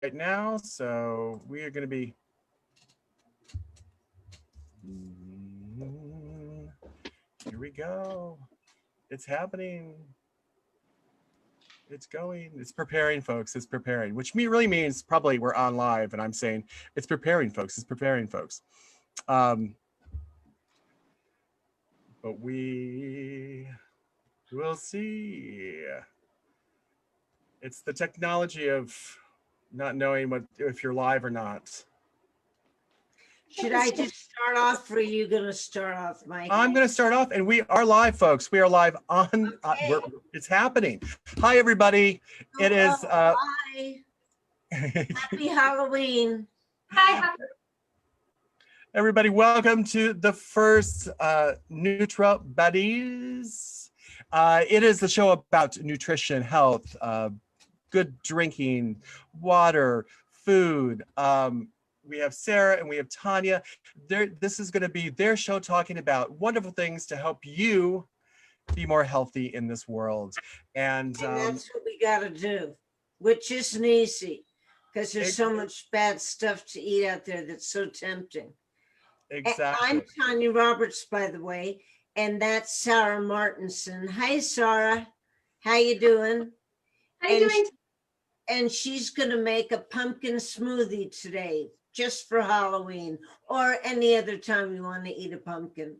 right now, so we are going to be. Here we go. It's happening. It's going. It's preparing, folks. It's preparing, which really means probably we're on live, and I'm saying it's preparing, folks. It's preparing, folks. But we will see. It's the technology of not knowing if you're live or not. Should I just start off, or are you going to start off, Mike? I'm going to start off, and we are live, folks. We are live on. It's happening. Hi, everybody. It is. Hi. Happy Halloween. Hi. Everybody, welcome to the first Nutra Buddies. It is the show about nutrition, health, good drinking, water, food. We have Sarah and we have Tanya. This is going to be their show talking about wonderful things to help you be more healthy in this world. And that's what we got to do, which isn't easy because there's so much bad stuff to eat out there that's so tempting. Exactly. I'm Tanya Roberts, by the way, and that's Sarah Martense. Hi, Sarah. How you doing? How you doing? And she's going to make a pumpkin smoothie today, just for Halloween, or any other time you want to eat a pumpkin.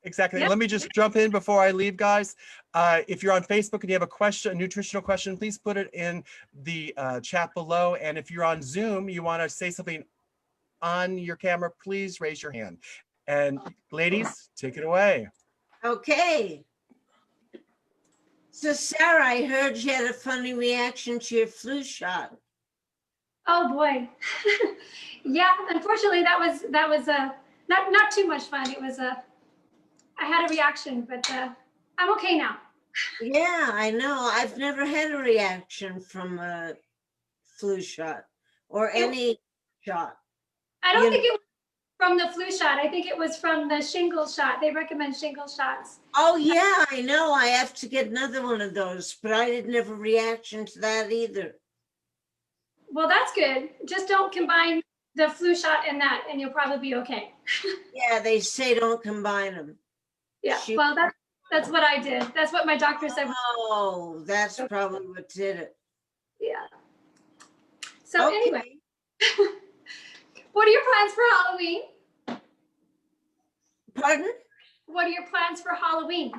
Exactly. Yep. Let me just jump in before I leave, guys. If you're on Facebook and you have a question, a nutritional question, please put it in the chat below. And if you're on Zoom, you want to say something on your camera, please raise your hand. And ladies, take it away. Okay. So Sarah, I heard you had a funny reaction to your flu shot. Oh boy. Yeah, unfortunately that was not too much fun. It was I had a reaction, but I'm okay now. Yeah, I know. I've never had a reaction from a flu shot or any shot. I don't think it was from the flu shot. I think it was from the shingle shot. They recommend shingle shots. Oh yeah, I know. I have to get another one of those, but I didn't have a reaction to that either. Well, that's good. Just don't combine the flu shot and that, and you'll probably be okay. Yeah, they say don't combine them. Yeah, well, that's what I did. That's what my doctor said. Oh, that's probably what did it. Yeah. So Okay. anyway, what are your plans for Halloween? Pardon? What are your plans for Halloween?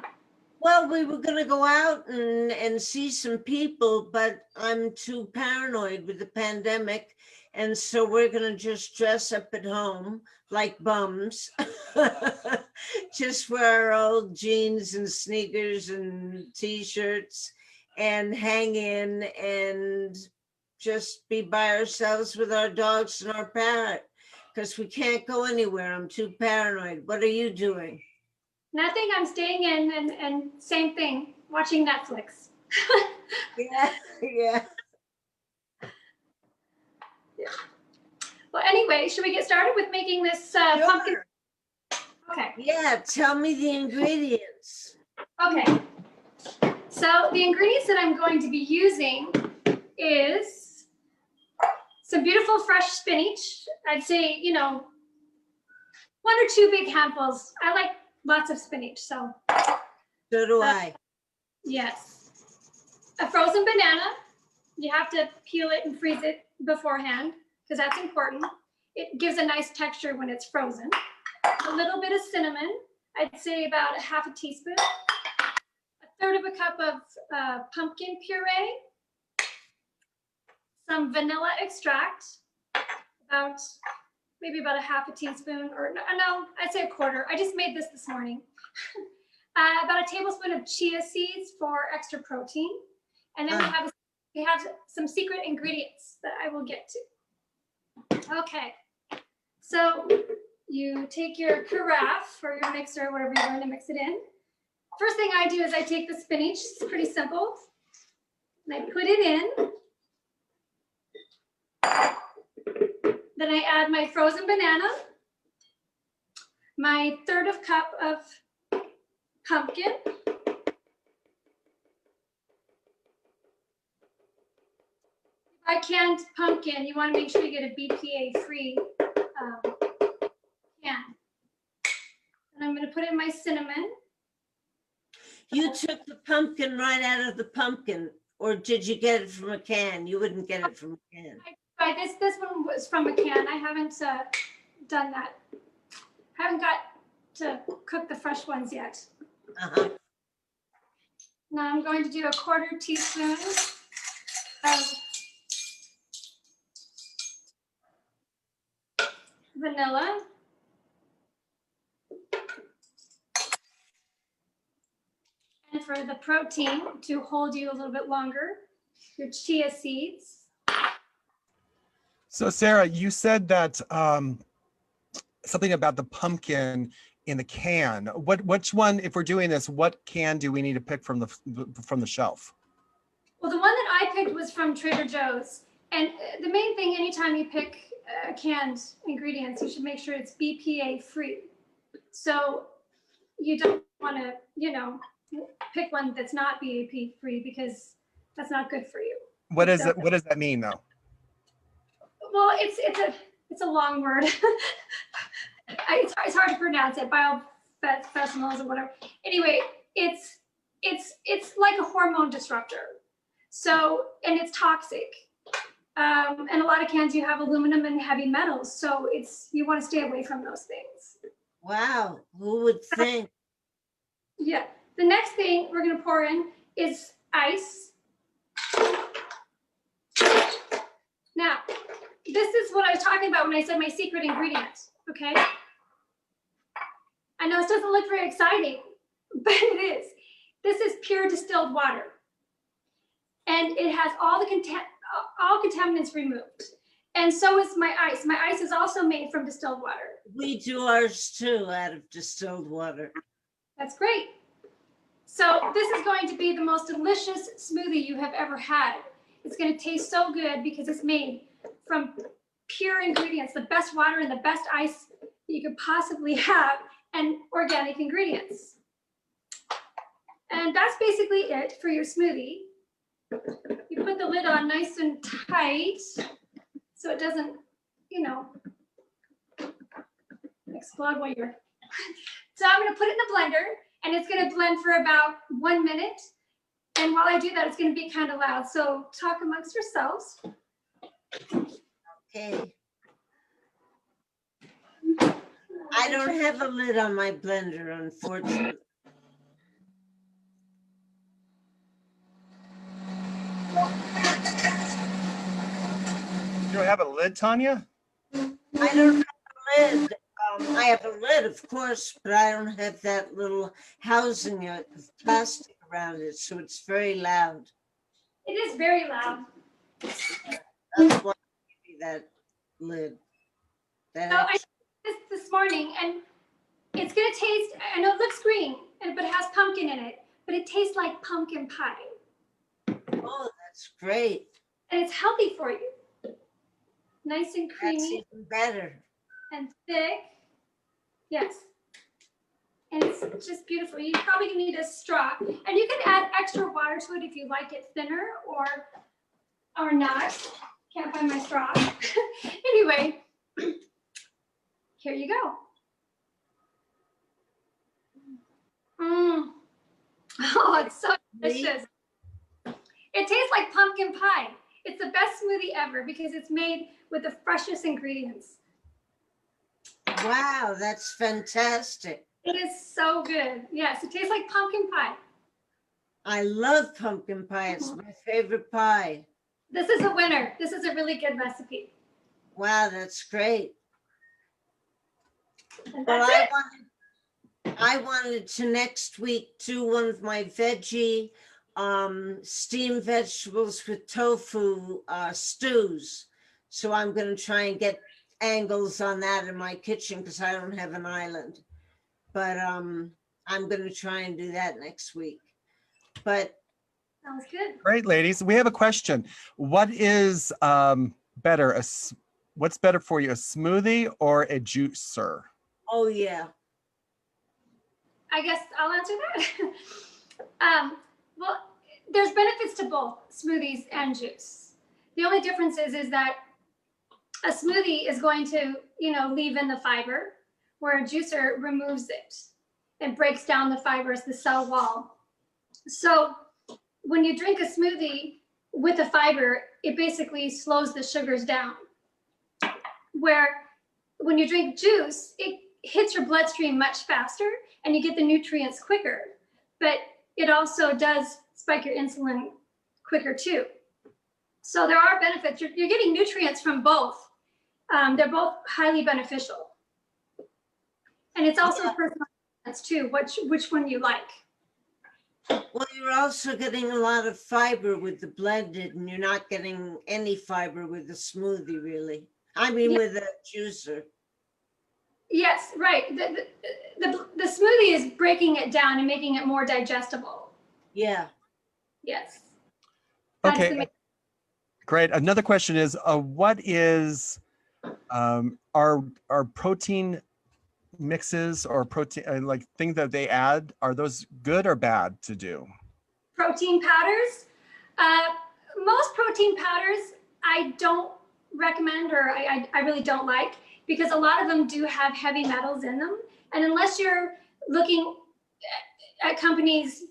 Well, we were going to go out and see some people, but I'm too paranoid with the pandemic. And so we're going to just dress up at home like bums. Just wear our old jeans and sneakers and T-shirts and hang in and just be by ourselves with our dogs and our parrot because we can't go anywhere. I'm too paranoid. What are you doing? Nothing. I'm staying in and same thing, watching Netflix. Yeah. Well, anyway, should we get started with making this pumpkin? Okay. Yeah, tell me the ingredients. Okay. So the ingredients that I'm going to be using is some beautiful fresh spinach. I'd say, 1 or 2 big handfuls. I like lots of spinach, so. So do I. Yes. A frozen banana. You have to peel it and freeze it beforehand because that's important. It gives a nice texture when it's frozen. A little bit of cinnamon. I'd say about a half a teaspoon. A third of a cup of pumpkin puree. Some vanilla extract. Maybe about a half a teaspoon, or no, I'd say a quarter. I just made this morning. About a tablespoon of chia seeds for extra protein. And then we have some secret ingredients that I will get to. Okay, so you take your carafe or your mixer, whatever you're going to mix it in. First thing I do is I take the spinach. It's pretty simple. And I put it in. Then I add my frozen banana, my third of cup of pumpkin, I canned pumpkin, you want to make sure you get a BPA-free can. And I'm going to put in my cinnamon. You took the pumpkin right out of the pumpkin, or did you get it from a can? You wouldn't get it from a can. Right, this one was from a can. I haven't done that. I haven't got to cook the fresh ones yet. Uh-huh. Now I'm going to do a 1/4 teaspoon of vanilla. And for the protein to hold you a little bit longer, your chia seeds. So Sarah, you said that something about the pumpkin in the can. Which one, if we're doing this, what can do we need to pick from the shelf? Well, the one that I picked was from Trader Joe's. And the main thing, anytime you pick canned ingredients, you should make sure it's BPA free. So you don't want to, pick one that's not BPA free, because that's not good for you. What is it? What does that mean, though? Well, it's a long word. It's hard to pronounce it. Biofeanols or whatever. Anyway, it's like a hormone disruptor. So, and it's toxic. And a lot of cans, you have aluminum and heavy metals. So you want to stay away from those things. Wow, who would think? Yeah. The next thing we're going to pour in is ice. Now, this is what I was talking about when I said my secret ingredient, okay? I know this doesn't look very exciting, but it is. This is pure distilled water. And it has all contaminants removed. And so is my ice. My ice is also made from distilled water. We do ours too, out of distilled water. That's great. So this is going to be the most delicious smoothie you have ever had. It's going to taste so good because it's made from pure ingredients, the best water and the best ice that you could possibly have, and organic ingredients. And that's basically it for your smoothie. You put the lid on nice and tight so it doesn't, explode while you're. So I'm going to put it in the blender, and it's going to blend for about 1 minute. And while I do that, it's going to be kind of loud. So talk amongst yourselves. Okay. I don't have a lid on my blender, unfortunately. You don't have a lid, Tanya? I don't have a lid. I have a lid, of course, but I don't have that little housing of plastic around it, so it's very loud. It is very loud. That's why I give you that lid. So I did this morning, and it's going to taste, I know it looks green, but it has pumpkin in it, but it tastes like pumpkin pie. Oh, that's great. And it's healthy for you. Nice and That's creamy even better. and thick. Yes. And it's just beautiful. You probably need a straw. And you can add extra water to it if you like it thinner or not. Can't find my straw. Anyway, here you go. Oh, it's so delicious. It tastes like pumpkin pie. It's the best smoothie ever because it's made with the freshest ingredients. Wow, that's fantastic. It is so good. Yes, it tastes like pumpkin pie. I love pumpkin pie. It's my favorite pie. This is a winner. This is a really good recipe. Wow, that's great. And Well, that's it. I wanted to next week do one of my veggie steamed vegetables with tofu stews. So I'm going to try and get angles on that in my kitchen because I don't have an island. But I'm going to try and do that next week. But Sounds good. Great, ladies. We have a question. What is better? What's better for you, a smoothie or a juicer? oh yeah, I guess I'll answer that. Well, there's benefits to both smoothies and juice. The only difference is that a smoothie is going to, leave in the fiber, where a juicer removes it and breaks down the fibers, the cell wall. So when you drink a smoothie with a fiber, it basically slows the sugars down. Where when you drink juice, it hits your bloodstream much faster and you get the nutrients quicker. But it also does spike your insulin quicker too. So there are benefits. You're getting nutrients from both. They're both highly beneficial. And it's also personal preference too, which one you like. Well, you're also getting a lot of fiber with the blended, and you're not getting any fiber with the smoothie, really. I mean, Yeah. with a juicer. Yes, right. The smoothie is breaking it down and making it more digestible. Yeah. Yes. That's the Okay, main- great. Another question is, what is are protein mixes or protein like things that they add? Are those good or bad to do? protein powders. Most protein powders I don't recommend, or I really don't like, because a lot of them do have heavy metals in them. And unless you're looking at companies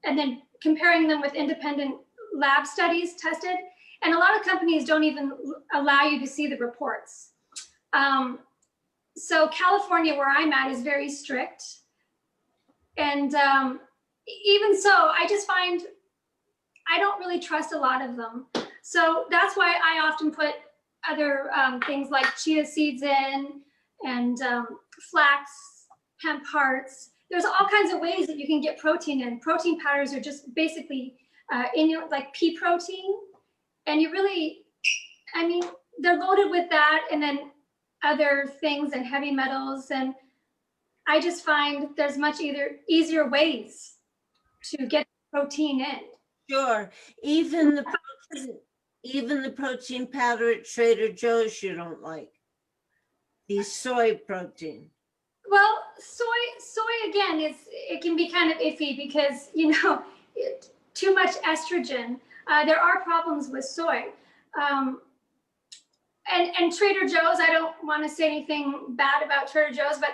and then comparing them with independent lab studies tested, and a lot of companies don't even allow you to see the reports. So California, where I'm at, is very strict. And even so, I just find I don't really trust a lot of them. So that's why I often put other things like chia seeds in, and flax, hemp hearts. There's all kinds of ways that you can get protein in. Protein powders are just basically in your, like, pea protein. And you really, I mean, they're loaded with that and then other things and heavy metals. And I just find there's much easier ways to get protein in. Sure. Even the protein powder at Trader Joe's you don't like. The soy protein. Well, soy again, it can be kind of iffy because, too much estrogen. There are problems with soy. And Trader Joe's, I don't want to say anything bad about Trader Joe's, but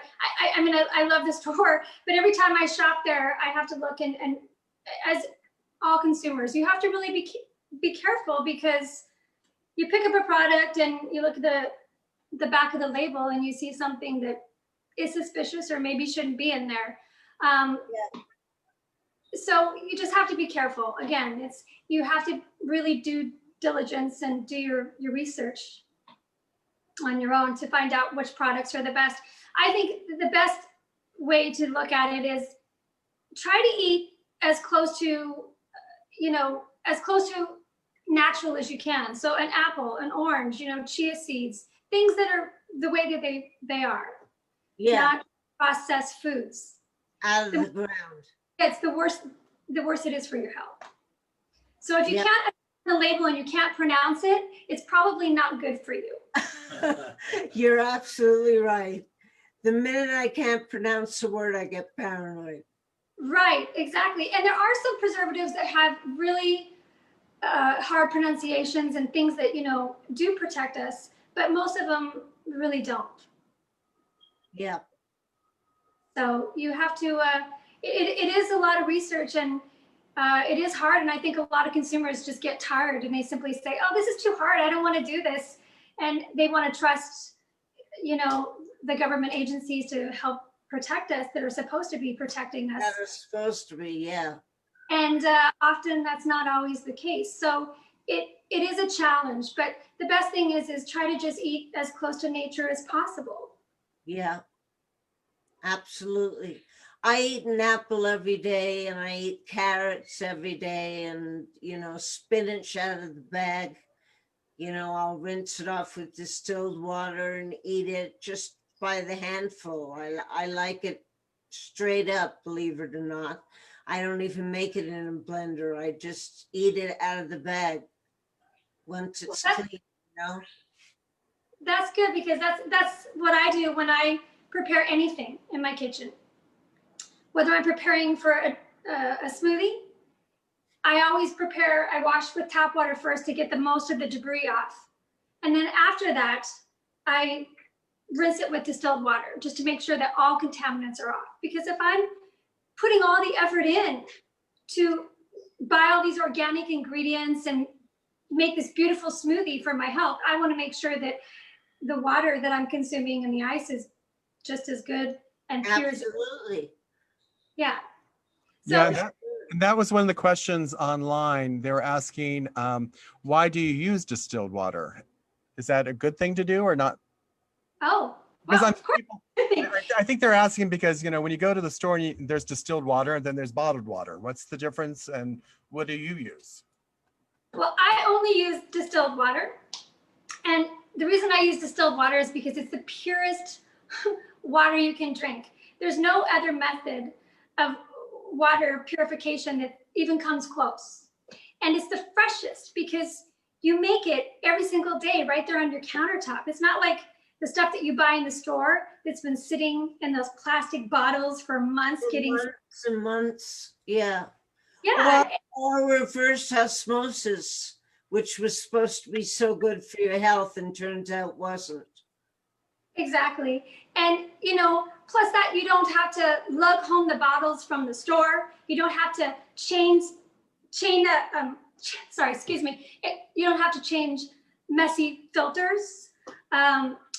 I mean, I love the store, but every time I shop there, I have to look, and as all consumers, you have to really be careful, because you pick up a product and you look at the back of the label and you see something that is suspicious or maybe shouldn't be in there. So you just have to be careful. Again, you have to really do diligence and do your research on your own to find out which products are the best. I think the best way to look at it is try to eat as close to, as close to natural as you can. So an apple, an orange, chia seeds, things that are the way that they are. Yeah. Not processed foods. Out of the ground. It's the worst it is for your health. So if you Yeah. can't read the label and you can't pronounce it, it's probably not good for you. You're absolutely right. The minute I can't pronounce the word, I get paranoid. Right, exactly. And there are some preservatives that have really hard pronunciations and things that, do protect us, but most of them really don't. Yeah. So you have to, it is a lot of research, and it is hard. And I think a lot of consumers just get tired and they simply say, oh, this is too hard, I don't want to do this. And they want to trust, the government agencies to help protect us, that are supposed to be protecting us. That is supposed to be, yeah. And often that's not always the case. So it is a challenge, but the best thing is try to just eat as close to nature as possible. Yeah, absolutely. I eat an apple every day, and I eat carrots every day, and, spinach out of the bag. I'll rinse it off with distilled water and eat it just by the handful. I like it straight up, believe it or not. I don't even make it in a blender. I just eat it out of the bag once it's clean, That's good, because that's what I do when I prepare anything in my kitchen. Whether I'm preparing for a smoothie, I always I wash with tap water first to get the most of the debris off. And then after that, I rinse it with distilled water just to make sure that all contaminants are off. Because if I'm putting all the effort in to buy all these organic ingredients and make this beautiful smoothie for my health, I want to make sure that the water that I'm consuming and the ice is just as good and pure. Absolutely. Yeah. So, Yeah, and that was one of the questions online. They were asking, why do you use distilled water? Is that a good thing to do or not? oh, Because well, of course. I think they're asking because, when you go to the store and there's distilled water and then there's bottled water. What's the difference and what do you use? Well, I only use distilled water. And the reason I use distilled water is because it's the purest water you can drink. There's no other method of water purification that even comes close. And it's the freshest because you make it every single day right there on your countertop. It's not like the stuff that you buy in the store that's been sitting in those plastic bottles for months, getting months and months. Yeah. yeah. Or reverse osmosis, which was supposed to be so good for your health and turns out wasn't. Exactly. And, plus that you don't have to lug home the bottles from the store. You don't have to you don't have to change messy filters.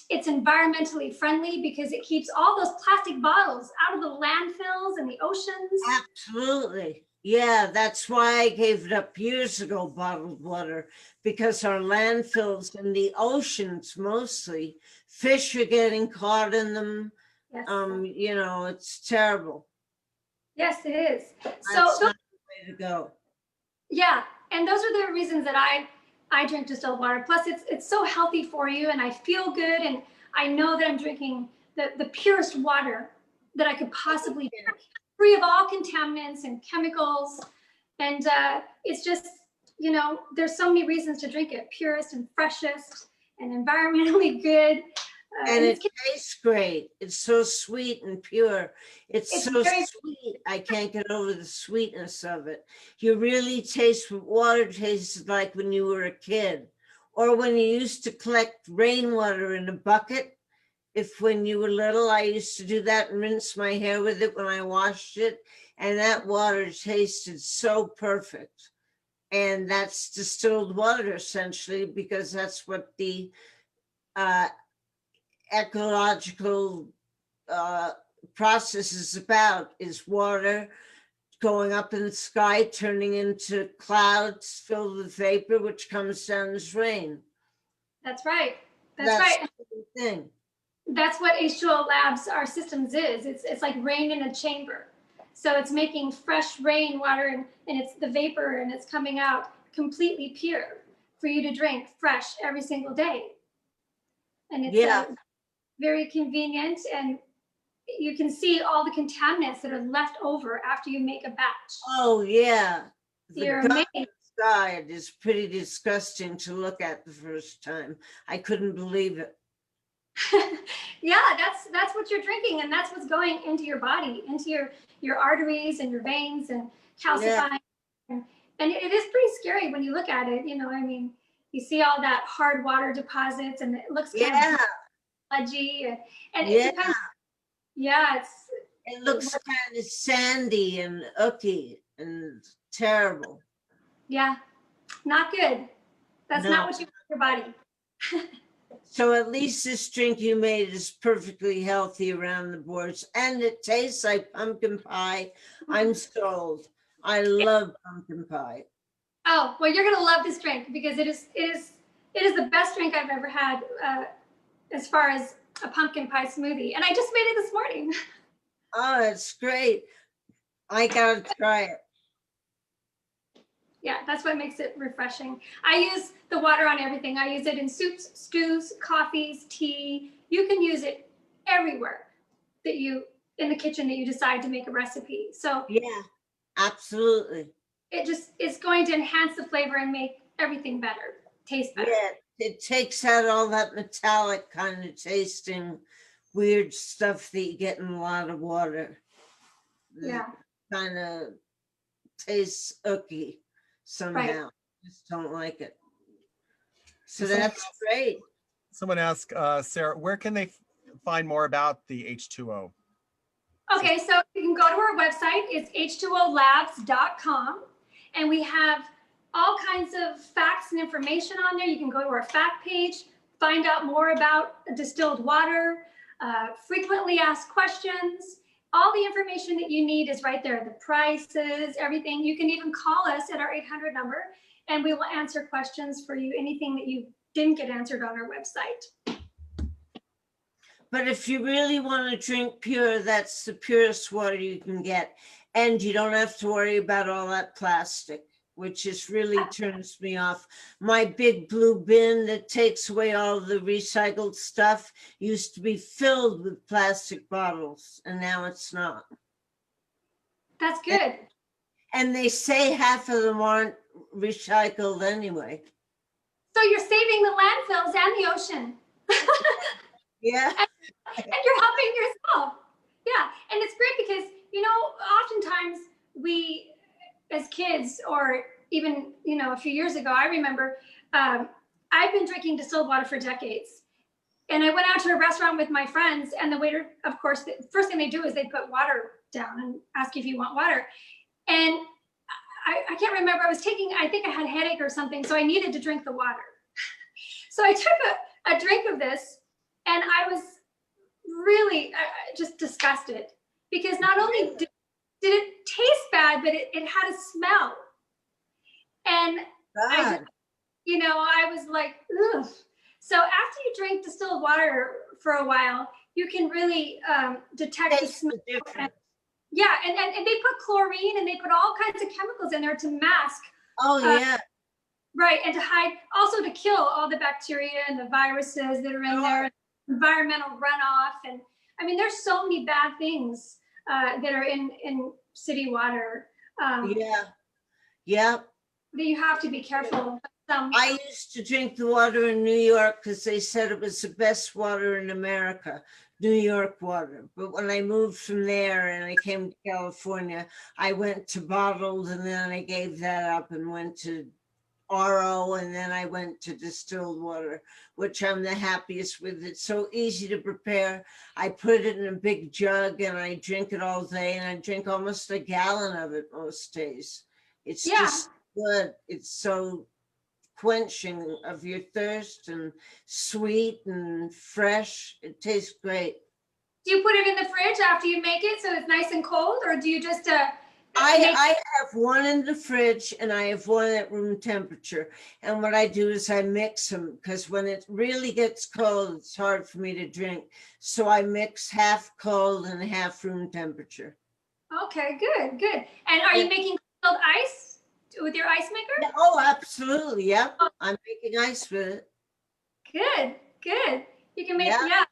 It's environmentally friendly because it keeps all those plastic bottles out of the landfills and the oceans. Absolutely. Yeah, that's why I gave it up years ago, bottled water, because our landfills and the oceans mostly, fish are getting caught in them. Yes. It's terrible. Yes, it is. That's So not the way to go. yeah, and those are the reasons that I drink distilled water. Plus, it's so healthy for you, and I feel good, and I know that I'm drinking the purest water that I could possibly drink, free of all contaminants and chemicals. And it's just, there's so many reasons to drink it: purest and freshest, and environmentally good. And it tastes great. It's so sweet and pure. It's so sweet. I can't get over the sweetness of it. You really taste what water tasted like when you were a kid, or when you used to collect rainwater in a bucket. If when you were little, I used to do that and rinse my hair with it when I washed it. And that water tasted so perfect. And that's distilled water essentially, because that's what the ecological process is about, is water going up in the sky, turning into clouds filled with vapor, which comes down as rain. That's right. That's right. The thing. That's what H2O Labs, our systems is. It's like rain in a chamber. So it's making fresh rain water and it's the vapor and it's coming out completely pure for you to drink fresh every single day. And it's very convenient, and you can see all the contaminants that are left over after you make a batch. Oh yeah. You're amazed. Side is pretty disgusting to look at the first time. I couldn't believe it. Yeah, that's what you're drinking, and that's what's going into your body, into your arteries and your veins, and calcifying. Yeah. And it is pretty scary when you look at it. You see all that hard water deposits, and it looks kind of sludgy, and it depends. Yeah, it looks kind of sandy and ooky and terrible. Yeah, not good. That's not what you want for your body. So at least this drink you made is perfectly healthy around the boards, and it tastes like pumpkin pie. I'm sold. I love pumpkin pie. Oh, well, you're gonna love this drink because it is the best drink I've ever had as far as a pumpkin pie smoothie, and I just made it this morning. Oh, it's great. I gotta try it. Yeah, that's what makes it refreshing. I use the water on everything. I use it in soups, stews, coffees, tea. You can use it everywhere in the kitchen that you decide to make a recipe. So yeah, absolutely. It just is going to enhance the flavor and make everything better, taste better. Yeah, it takes out all that metallic kind of tasting weird stuff that you get in a lot of water. Yeah. Kind of tastes ooky. somehow. Just don't like it. So Someone that's great. Someone asked Sarah, where can they find more about the H2O? Okay, so you can go to our website. It's h2olabs.com. And we have all kinds of facts and information on there. You can go to our fact page, find out more about distilled water, frequently asked questions. All the information that you need is right there. The prices, everything. You can even call us at our 800 number and we will answer questions for you. Anything that you didn't get answered on our website. But if you really want to drink pure, that's the purest water you can get. And you don't have to worry about all that plastic, which just really turns me off. My big blue bin that takes away all the recycled stuff used to be filled with plastic bottles, and now it's not. That's good. And they say half of them aren't recycled anyway. So you're saving the landfills and the ocean. Yeah. And you're helping yourself. Yeah. And it's great because, you know, oftentimes we, as kids, or even, you know, a few years ago, I remember I've been drinking distilled water for decades. And I went out to a restaurant with my friends, and the waiter, of course, the first thing they do is they put water down and ask you if you want water. And I can't remember, I think I had a headache or something, so I needed to drink the water. So I took a drink of this, and I was really just disgusted, because not only did it taste bad, but it had a smell. And I was like, ugh. So after you drink distilled water for a while, you can really detect the smell. Yeah, and they put chlorine and they put all kinds of chemicals in there to mask. Oh, yeah. Right, and to hide, also to kill all the bacteria and the viruses that are in there, environmental runoff. And I mean, there's so many bad things that are in city water. Yeah. That you have to be careful. I used to drink the water in New York because they said it was the best water in America, New York water. But when I moved from there and I came to California, I went to bottled, and then I gave that up and went to RO, and then I went to distilled water, which I'm the happiest with. It's so easy to prepare. I put it in a big jug and I drink it all day, and I drink almost a gallon of it most days. It's just good. It's so quenching of your thirst and sweet and fresh. It tastes great. Do you put it in the fridge after you make it so it's nice and cold, or do you just I have one in the fridge and I have one at room temperature. And what I do is I mix them, because when it really gets cold, it's hard for me to drink. So I mix half cold and half room temperature. Okay, good. And are you making cold ice with your ice maker? Oh, absolutely. Yep. I'm making ice with it. Good. You can make a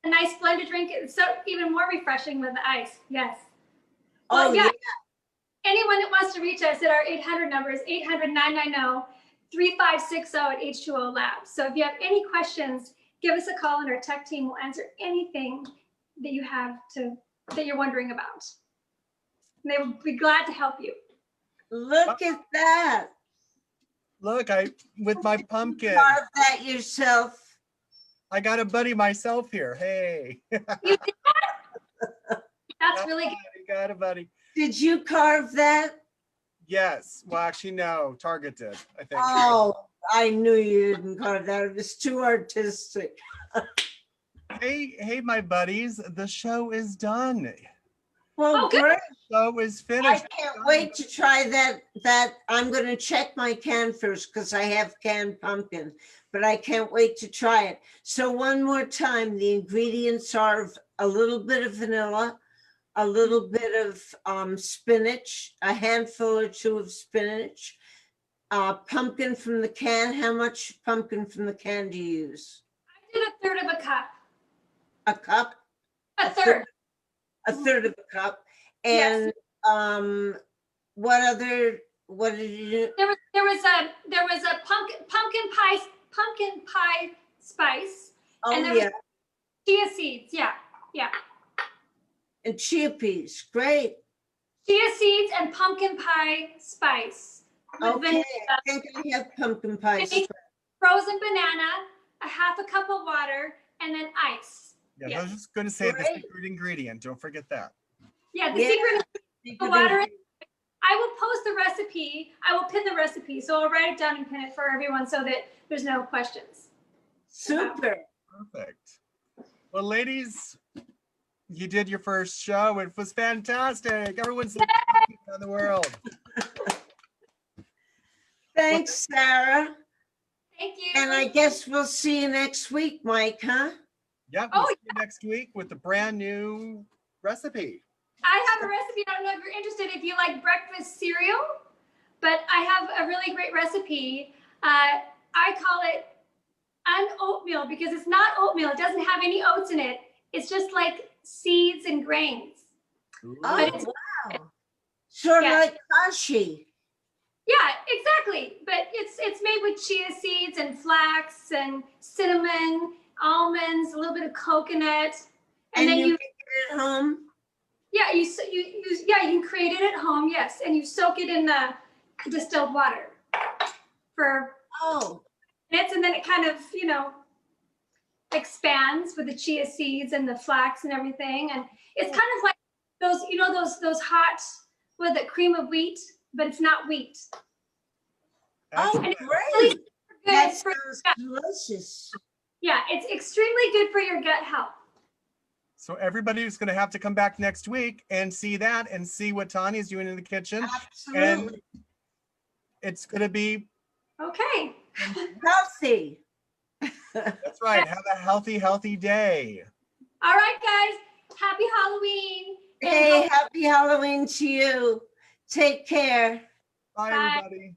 nice blended drink. It's so even more refreshing with the ice. Yes. Well, yeah. Anyone that wants to reach us at our 800 number is 800-990-3560 at H2O Labs. So if you have any questions, give us a call, and our tech team will answer anything that you have that you're wondering about. And they will be glad to help you. Look at that. Look, with my pumpkin. Carve that yourself. I got a buddy myself here. Hey. You did that? That's really good. I got a buddy. Did you carve that? Yes. Well, actually, no. Target did, I think. Oh, I knew you didn't carve that. It was too artistic. Hey, my buddies. The show is done. Well, great. The show is finished. I can't wait to try that. I'm going to check my can first, because I have canned pumpkin, but I can't wait to try it. So one more time, the ingredients are a little bit of vanilla, a little bit of spinach, a handful or two of spinach, pumpkin from the can. How much pumpkin from the can do you use? I did a third of a cup. A cup? A third. A third of a cup. And what did you do? There was a pumpkin pie spice. Oh, and there was chia seeds. Yeah. And chia peas, great. Chia seeds and pumpkin pie spice. with Okay, vanilla, I think I have pumpkin pie. I think- frozen banana, a half a cup of water, and then ice. Yeah, Yeah. I was just going to say the Great. secret ingredient. Don't forget that. Yeah, the Yeah. secret is Secret the water. ingredient. I will post the recipe. I will pin the recipe. So I'll write it down and pin it for everyone so that there's no questions. Super. Perfect. Well, ladies, you did your first show. It was fantastic. Everyone's around the world. Thanks, Sarah. Thank you. And I guess we'll see you next week, Mike, huh? Yeah, we'll see you next week with a brand new recipe. I have a recipe. I don't know if you're interested if you like breakfast cereal, but I have a really great recipe. I call it un-oatmeal because it's not oatmeal. It doesn't have any oats in it. It's just like seeds and grains. Ooh. Oh, it's- wow. Sort of Yeah. like kashi. Yeah, exactly. But it's made with chia seeds and flax and cinnamon, almonds, a little bit of coconut, and then you you make it at home? yeah you can create it at home. Yes, and you soak it in the distilled water for Oh, minutes, and then it kind of expands with the chia seeds and the flax and everything, and it's kind of like those hot with the cream of wheat, but it's not wheat. oh, Excellent. great. Good That for- sounds delicious. yeah, it's extremely good for your gut health. So everybody's going to have to come back next week and see that and see what Tanya's doing in the kitchen. Absolutely. It's going to be, Okay. Healthy. that's right. Have a healthy day. All right, guys. Happy Halloween. And Hey, happy Halloween to you. Take care. Bye, Bye. everybody.